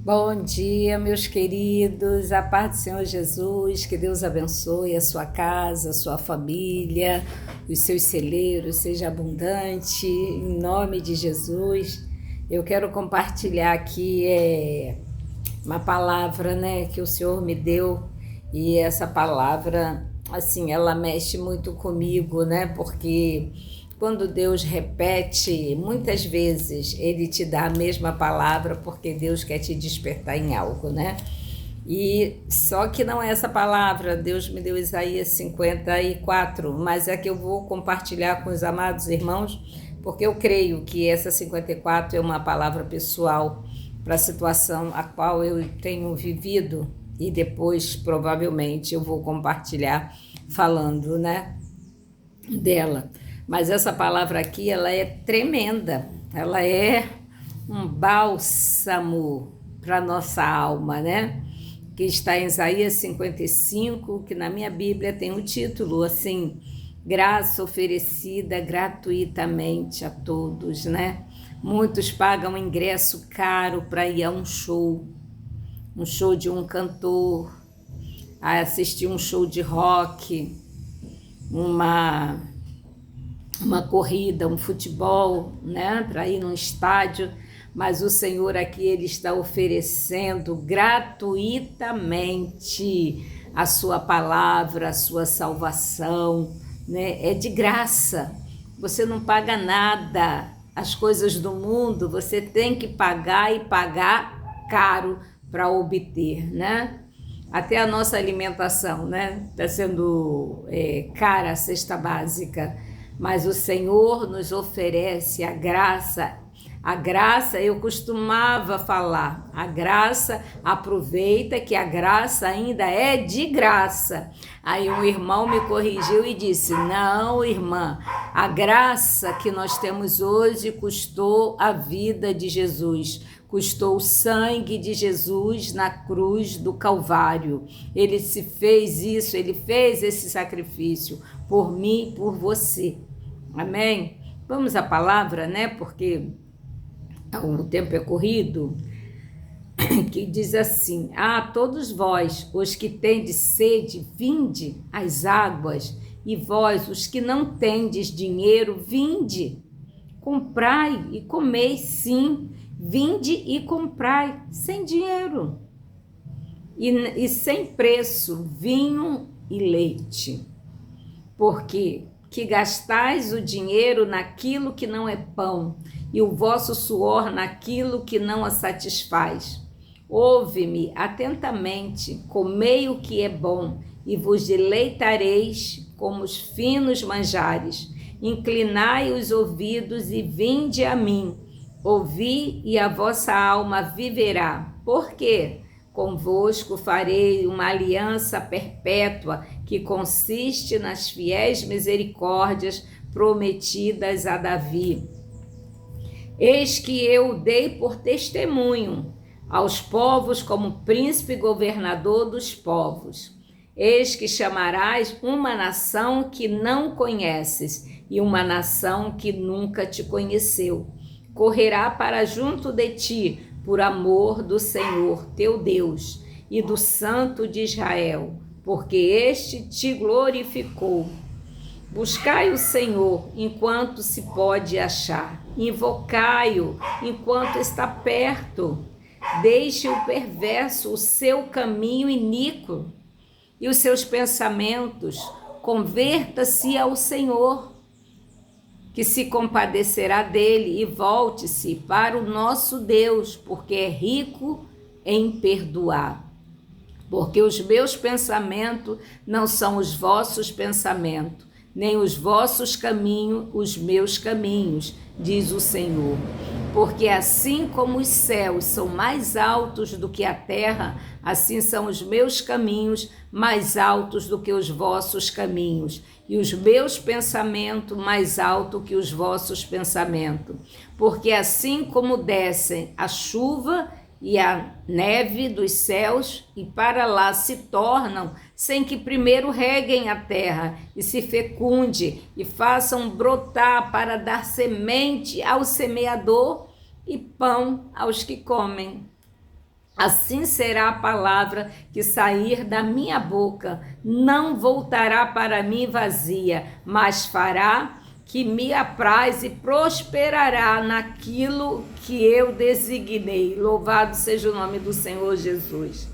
Bom dia, meus queridos, a paz do Senhor Jesus, que Deus abençoe a sua casa, a sua família, os seus celeiros, seja abundante, em nome de Jesus. Eu quero compartilhar aqui uma palavra, né, que o Senhor me deu, e essa palavra, assim, ela mexe muito comigo, né, porque quando Deus repete, muitas vezes Ele te dá a mesma palavra porque Deus quer te despertar em algo, né? E só que não é essa palavra, Deus me deu Isaías 54, mas é que eu vou compartilhar com os amados irmãos, porque eu creio que essa 54 é uma palavra pessoal para a situação a qual eu tenho vivido e depois provavelmente eu vou compartilhar falando, né, dela. Mas essa palavra aqui, ela é tremenda. Ela é um bálsamo para nossa alma, né? Que está em Isaías 55, que na minha Bíblia tem o título assim: graça oferecida gratuitamente a todos, né? Muitos pagam ingresso caro para ir a um show de um cantor, a assistir um show de rock, uma corrida, um futebol, né, para ir num estádio, mas o Senhor aqui ele está oferecendo gratuitamente a sua palavra, a sua salvação, né? É de graça. Você não paga nada. As coisas do mundo você tem que pagar e pagar caro para obter, né? Até a nossa alimentação, né? Está sendo cara a cesta básica, mas o Senhor nos oferece a graça. A graça, eu costumava falar, a graça, aproveita que a graça ainda é de graça. Aí um irmão me corrigiu e disse: não, irmã, a graça que nós temos hoje custou a vida de Jesus. Custou o sangue de Jesus na cruz do Calvário. Ele se fez isso, ele fez esse sacrifício por mim e por você. Amém? Vamos à palavra, né? Porque o tempo é corrido. Que diz assim: todos vós, os que tendes sede, vinde às águas, e vós, os que não tendes dinheiro, vinde. Comprai e comei, sim. Vinde e comprai, sem dinheiro e sem preço, vinho e leite. Porque que gastais o dinheiro naquilo que não é pão, e o vosso suor naquilo que não a satisfaz. Ouve-me atentamente, comei o que é bom, e vos deleitareis como os finos manjares. Inclinai os ouvidos e vinde a mim. Ouvi e a vossa alma viverá. Por quê? Convosco farei uma aliança perpétua que consiste nas fiéis misericórdias prometidas a Davi. Eis que eu o dei por testemunho aos povos como príncipe governador dos povos. Eis que chamarás uma nação que não conheces e uma nação que nunca te conheceu. Correrá para junto de ti, por amor do Senhor teu Deus e do Santo de Israel, porque este te glorificou. Buscai o Senhor enquanto se pode achar, invocai-o enquanto está perto. Deixe o perverso o seu caminho iníquo e os seus pensamentos, converta-se ao Senhor, que se compadecerá dele, e volte-se para o nosso Deus, porque é rico em perdoar. Porque os meus pensamentos não são os vossos pensamentos, nem os vossos caminhos os meus caminhos, diz o Senhor. Porque assim como os céus são mais altos do que a terra, assim são os meus caminhos mais altos do que os vossos caminhos, e os meus pensamentos mais altos que os vossos pensamentos. Porque assim como descem a chuva e a neve dos céus, e para lá se tornam, sem que primeiro reguem a terra, e se fecunde, e façam brotar para dar semente ao semeador e pão aos que comem. Assim será a palavra que sair da minha boca, não voltará para mim vazia, mas fará que me apraz e prosperará naquilo que eu designei. Louvado seja o nome do Senhor Jesus.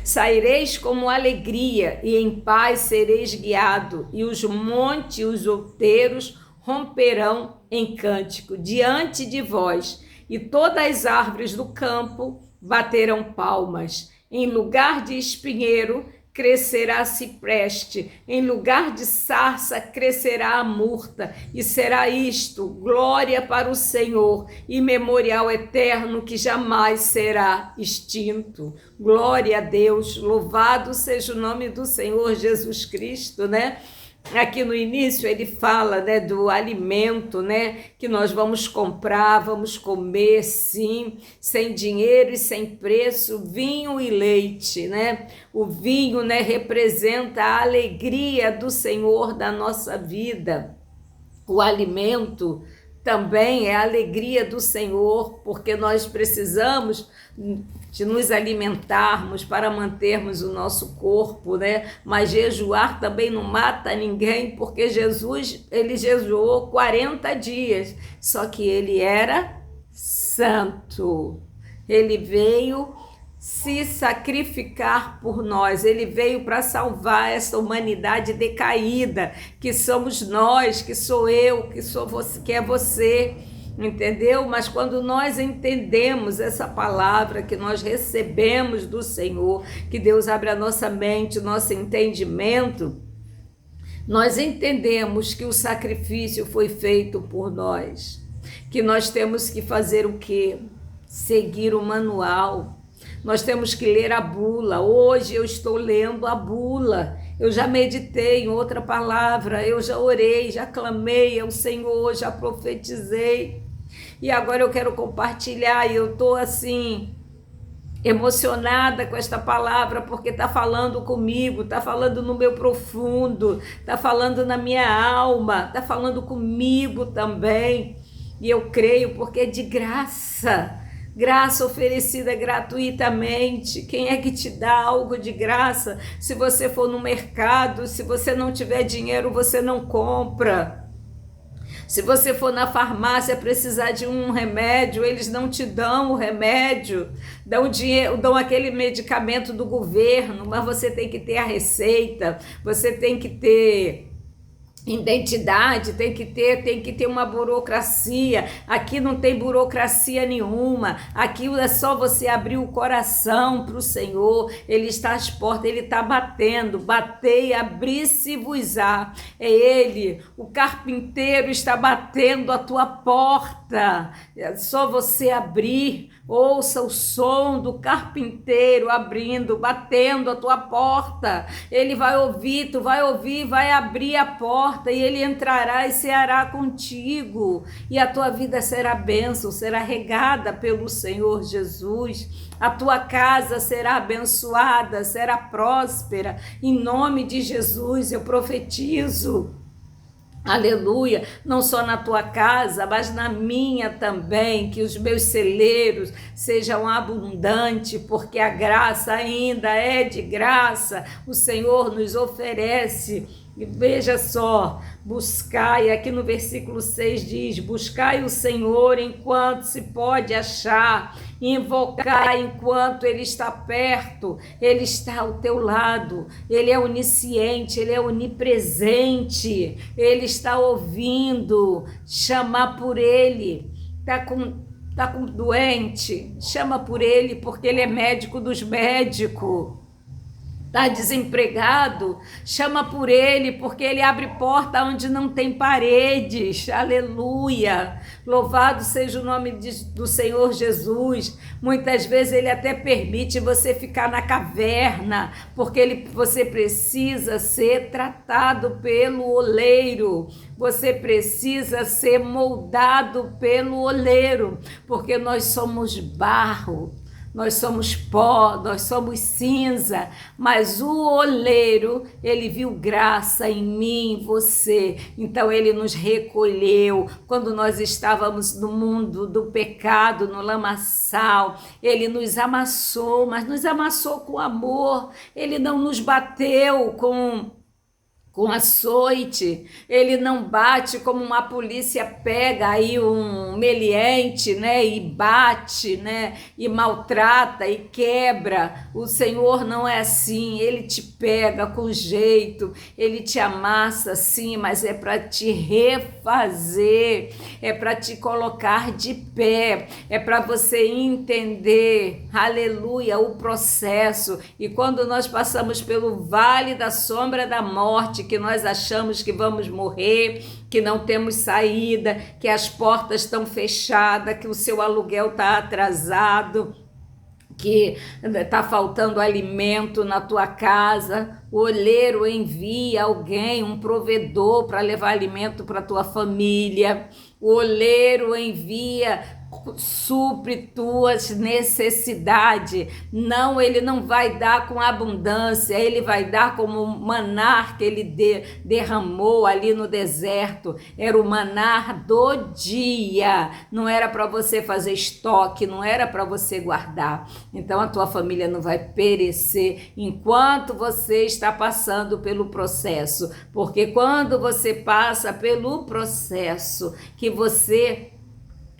Saireis como alegria e em paz sereis guiado, e os montes e os outeiros romperão em cântico diante de vós, e todas as árvores do campo baterão palmas. Em lugar de espinheiro crescerá cipreste, em lugar de sarça crescerá a murta, e será isto glória para o Senhor e memorial eterno que jamais será extinto. Glória a Deus, louvado seja o nome do Senhor Jesus Cristo, né? Aqui no início ele fala, né, do alimento, né, que nós vamos comprar, vamos comer, sim, sem dinheiro e sem preço, vinho e leite, né? O vinho, né, representa a alegria do Senhor da nossa vida. O alimento também é a alegria do Senhor, porque nós precisamos de nos alimentarmos para mantermos o nosso corpo, né? Mas jejuar também não mata ninguém, porque Jesus, ele jejuou 40 dias, só que ele era santo. Ele veio se sacrificar por nós, ele veio para salvar essa humanidade decaída, que somos nós, que sou eu, que sou você, que é você, entendeu? Mas quando nós entendemos essa palavra que nós recebemos do Senhor, que Deus abre a nossa mente, o nosso entendimento, nós entendemos que o sacrifício foi feito por nós, que nós temos que fazer o quê? Seguir o manual. Nós temos que ler a bula. Hoje eu estou lendo a bula. Eu já meditei em outra palavra, eu já orei, já clamei ao Senhor, já profetizei. E agora eu quero compartilhar, e eu estou assim, emocionada com esta palavra, porque está falando comigo, está falando no meu profundo, está falando na minha alma, está falando comigo também. E eu creio porque é de graça. Graça oferecida gratuitamente. Quem é que te dá algo de graça? Se você for no mercado, se você não tiver dinheiro, você não compra. Se você for na farmácia precisar de um remédio, eles não te dão o remédio, dão dinheiro, dão aquele medicamento do governo, mas você tem que ter a receita, você tem que ter identidade, tem que ter uma burocracia. Aqui não tem burocracia nenhuma, aqui é só você abrir o coração para o Senhor. Ele está às portas, ele está batendo. Batei, abri-se-vos-á. É ele, o carpinteiro está batendo a tua porta, é só você abrir. Ouça o som do carpinteiro abrindo, batendo a tua porta. Ele vai ouvir, tu vai ouvir, vai abrir a porta e ele entrará e ceará contigo. E a tua vida será bênção, será regada pelo Senhor Jesus. A tua casa será abençoada, será próspera. Em nome de Jesus eu profetizo. Aleluia, não só na tua casa, mas na minha também, que os meus celeiros sejam abundantes, porque a graça ainda é de graça, o Senhor nos oferece. E veja só, buscai, aqui no versículo 6 diz, buscai o Senhor enquanto se pode achar, invocai enquanto Ele está perto, Ele está ao teu lado, Ele é onisciente, Ele é onipresente, Ele está ouvindo, chamar por Ele, está com doente, chama por Ele, porque Ele é médico dos médicos. Está desempregado, chama por ele, porque ele abre porta onde não tem paredes. Aleluia, louvado seja o nome do Senhor Jesus. Muitas vezes ele até permite você ficar na caverna, porque você precisa ser tratado pelo oleiro, você precisa ser moldado pelo oleiro, porque nós somos barro. nós somos pó, nós somos cinza, mas o oleiro, ele viu graça em mim, em você, então ele nos recolheu quando nós estávamos no mundo do pecado, no lamaçal, ele nos amassou, mas nos amassou com amor, ele não nos bateu com açoite, ele não bate como uma polícia pega aí um meliante, né, e bate, né, e maltrata e quebra. O Senhor não é assim, ele te pega com jeito, ele te amassa sim, mas é para te refazer, é para te colocar de pé, é para você entender, aleluia, o processo. E quando nós passamos pelo vale da sombra da morte, que nós achamos que vamos morrer, que não temos saída, que as portas estão fechadas, que o seu aluguel está atrasado, que está faltando alimento na tua casa, o oleiro envia alguém, um provedor para levar alimento para a tua família, o oleiro envia, supre tuas necessidades. Não, ele não vai dar com abundância, ele vai dar como o maná que ele derramou ali no deserto. Era o maná do dia, não era para você fazer estoque, não era para você guardar. Então a tua família não vai perecer enquanto você está passando pelo processo, porque quando você passa pelo processo, que você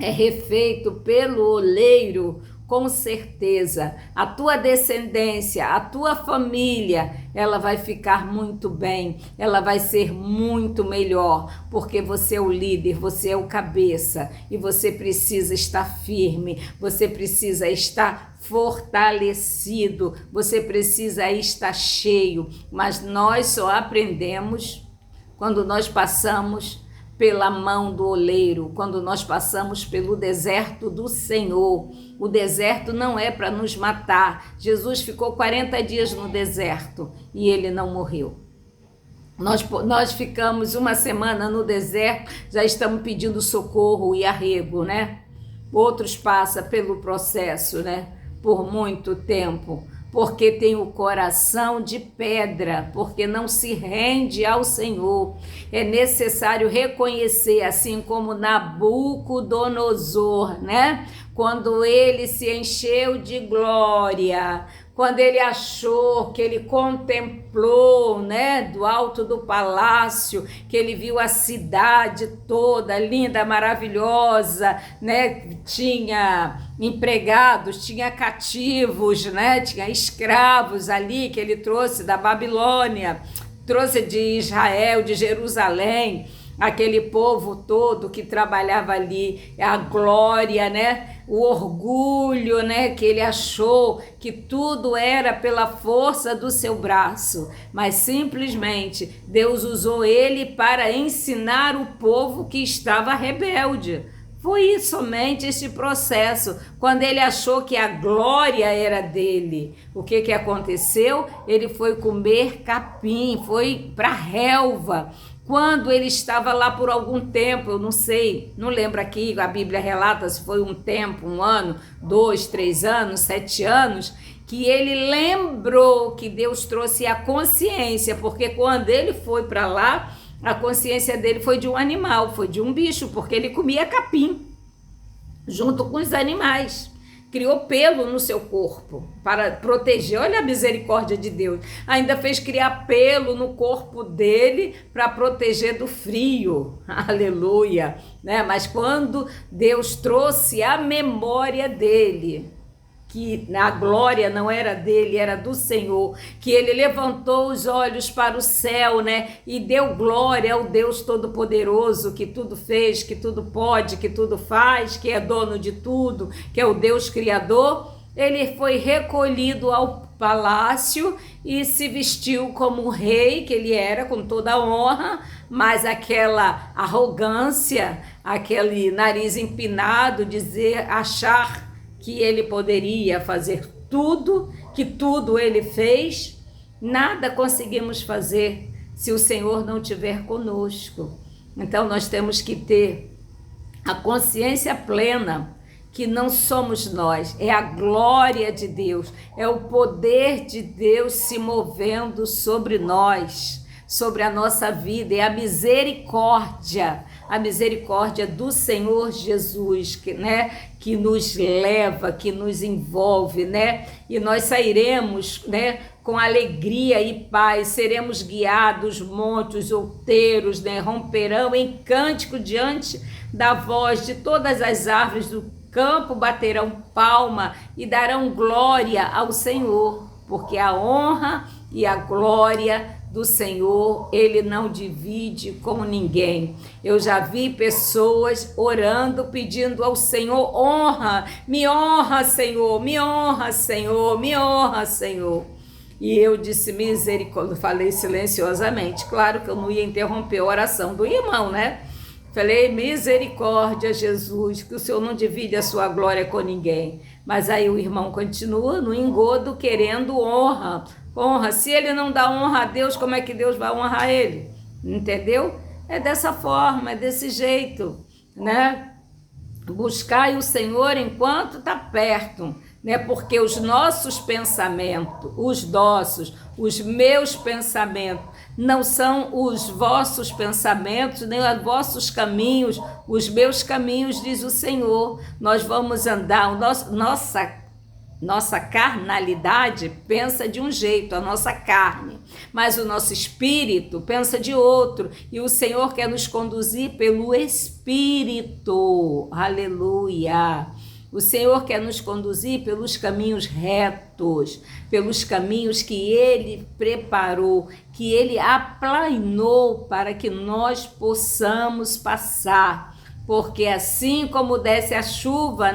é refeito pelo oleiro, com certeza a tua descendência, a tua família, ela vai ficar muito bem, ela vai ser muito melhor, porque você é o líder, você é o cabeça e você precisa estar firme, você precisa estar fortalecido, você precisa estar cheio, mas nós só aprendemos quando nós passamos pela mão do oleiro, quando nós passamos pelo deserto do Senhor. O deserto não é para nos matar. Jesus ficou 40 dias no deserto e ele não morreu. Nós ficamos uma semana no deserto, já estamos pedindo socorro e arrego, né? Outros passam pelo processo, né? Por muito tempo, porque tem o coração de pedra, porque não se rende ao Senhor. É necessário reconhecer, assim como Nabucodonosor, né? Quando ele se encheu de glória, quando ele achou que ele contemplou, né, do alto do palácio, que ele viu a cidade toda linda, maravilhosa, né, tinha empregados, tinha cativos, né, tinha escravos ali que ele trouxe da Babilônia, trouxe de Israel, de Jerusalém, aquele povo todo que trabalhava ali, a glória, né? O orgulho, né? Que ele achou que tudo era pela força do seu braço, mas simplesmente Deus usou ele para ensinar o povo que estava rebelde. Foi somente esse processo, quando ele achou que a glória era dele. O que aconteceu? Ele foi comer capim, foi para a relva. Quando ele estava lá por algum tempo, eu não sei, não lembro aqui, a Bíblia relata se foi um tempo, 1 ano, 2, 3 anos, 7 anos, que ele lembrou que Deus trouxe a consciência, porque quando ele foi para lá, a consciência dele foi de um animal, foi de um bicho, porque ele comia capim, junto com os animais. Criou pelo no seu corpo para proteger. Olha a misericórdia de Deus. Ainda fez criar pelo no corpo dele para proteger do frio. Aleluia. Né? Mas quando Deus trouxe a memória dele, que a glória não era dele, era do Senhor, que ele levantou os olhos para o céu, né, e deu glória ao Deus Todo-Poderoso, que tudo fez, que tudo pode, que tudo faz, que é dono de tudo, que é o Deus Criador. Ele foi recolhido ao palácio e se vestiu como o rei que ele era, com toda a honra, mas aquela arrogância, aquele nariz empinado, achar que ele poderia fazer tudo, que tudo ele fez. Nada conseguimos fazer se o Senhor não estiver conosco. Então nós temos que ter a consciência plena que não somos nós, é a glória de Deus, é o poder de Deus se movendo sobre nós, sobre a nossa vida, é a misericórdia do Senhor Jesus, que nos leva, que nos envolve, e nós sairemos, com alegria e paz, seremos guiados, montes, outeiros, romperão em cântico diante da voz de todas as árvores do campo, baterão palma e darão glória ao Senhor, porque a honra e a glória do Senhor, Ele não divide com ninguém. Eu já vi pessoas orando, pedindo ao Senhor honra, me honra, Senhor, me honra, Senhor, me honra, Senhor. E eu disse misericórdia, falei silenciosamente, claro que eu não ia interromper a oração do irmão, Falei, misericórdia, Jesus, que o Senhor não divide a sua glória com ninguém. Mas aí o irmão continua no engodo, querendo honra. Honra, se ele não dá honra a Deus, como é que Deus vai honrar ele? Entendeu? É dessa forma, é desse jeito, Buscai o Senhor enquanto está perto, porque os nossos pensamentos, os meus pensamentos, não são os vossos pensamentos, nem os vossos caminhos, os meus caminhos, diz o Senhor. Nós vamos andar, nossa carnalidade pensa de um jeito, a nossa carne, mas o nosso espírito pensa de outro, e o Senhor quer nos conduzir pelo Espírito, aleluia. O Senhor quer nos conduzir pelos caminhos retos, pelos caminhos que Ele preparou, que Ele aplainou para que nós possamos passar, porque assim como desce a chuva,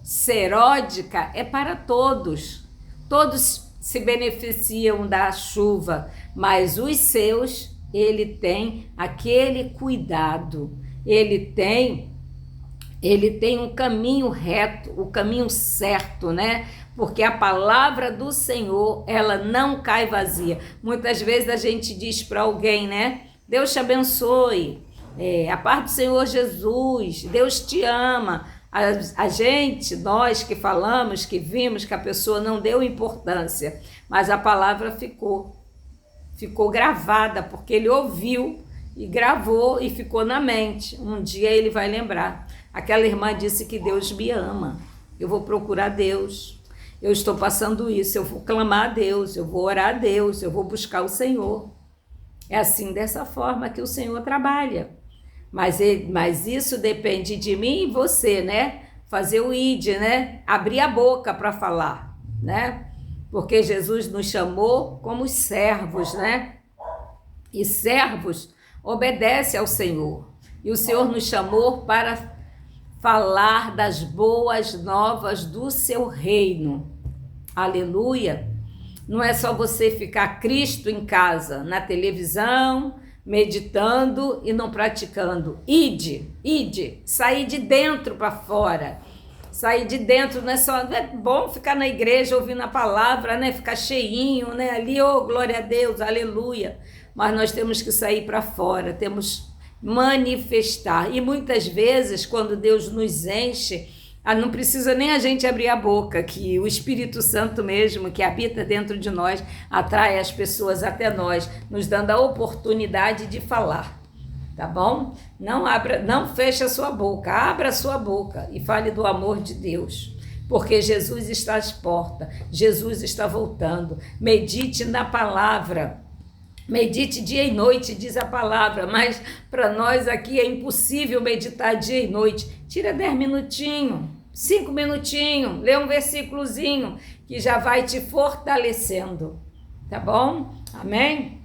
seródica, é para todos. Todos se beneficiam da chuva, mas os seus, Ele tem aquele cuidado, Ele tem um caminho reto, o caminho certo, Porque a palavra do Senhor, ela não cai vazia. Muitas vezes a gente diz para alguém, Deus te abençoe, a paz do Senhor Jesus, Deus te ama. A gente, nós que falamos, que vimos que a pessoa não deu importância, mas a palavra ficou gravada, porque ele ouviu e gravou e ficou na mente. Um dia ele vai lembrar. Aquela irmã disse que Deus me ama, eu vou procurar Deus, eu estou passando isso, eu vou clamar a Deus, eu vou orar a Deus, eu vou buscar o Senhor. É assim, dessa forma que o Senhor trabalha. Mas isso depende de mim e você, Fazer o id, Abrir a boca para falar, Porque Jesus nos chamou como servos, E servos obedecem ao Senhor. E o Senhor nos chamou para falar das boas novas do seu reino. Aleluia! Não é só você ficar Cristo em casa, na televisão, meditando e não praticando. Ide, sair de dentro para fora. Sair de dentro, não é bom ficar na igreja ouvindo a palavra, ficar cheinho, ali, glória a Deus, aleluia. Mas nós temos que sair para fora, temos manifestar. E muitas vezes, quando Deus nos enche, não precisa nem a gente abrir a boca, que o Espírito Santo mesmo, que habita dentro de nós, atrai as pessoas até nós, nos dando a oportunidade de falar, tá bom? Não feche a sua boca, abra a sua boca e fale do amor de Deus, porque Jesus está às portas, Jesus está voltando. Medite na palavra, medite dia e noite, diz a palavra, mas para nós aqui é impossível meditar dia e noite. Tira 10 minutinhos, 5 minutinhos, lê um versículozinho que já vai te fortalecendo, tá bom? Amém?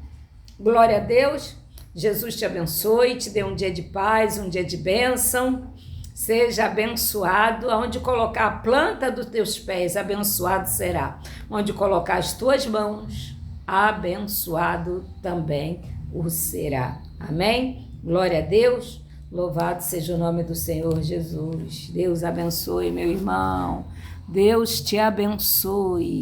Glória a Deus. Jesus te abençoe, te dê um dia de paz, um dia de bênção. Seja abençoado. Aonde colocar a planta dos teus pés, abençoado será. Onde colocar as tuas mãos, abençoado também o será. Amém? Glória a Deus. Louvado seja o nome do Senhor Jesus. Deus abençoe, meu irmão. Deus te abençoe.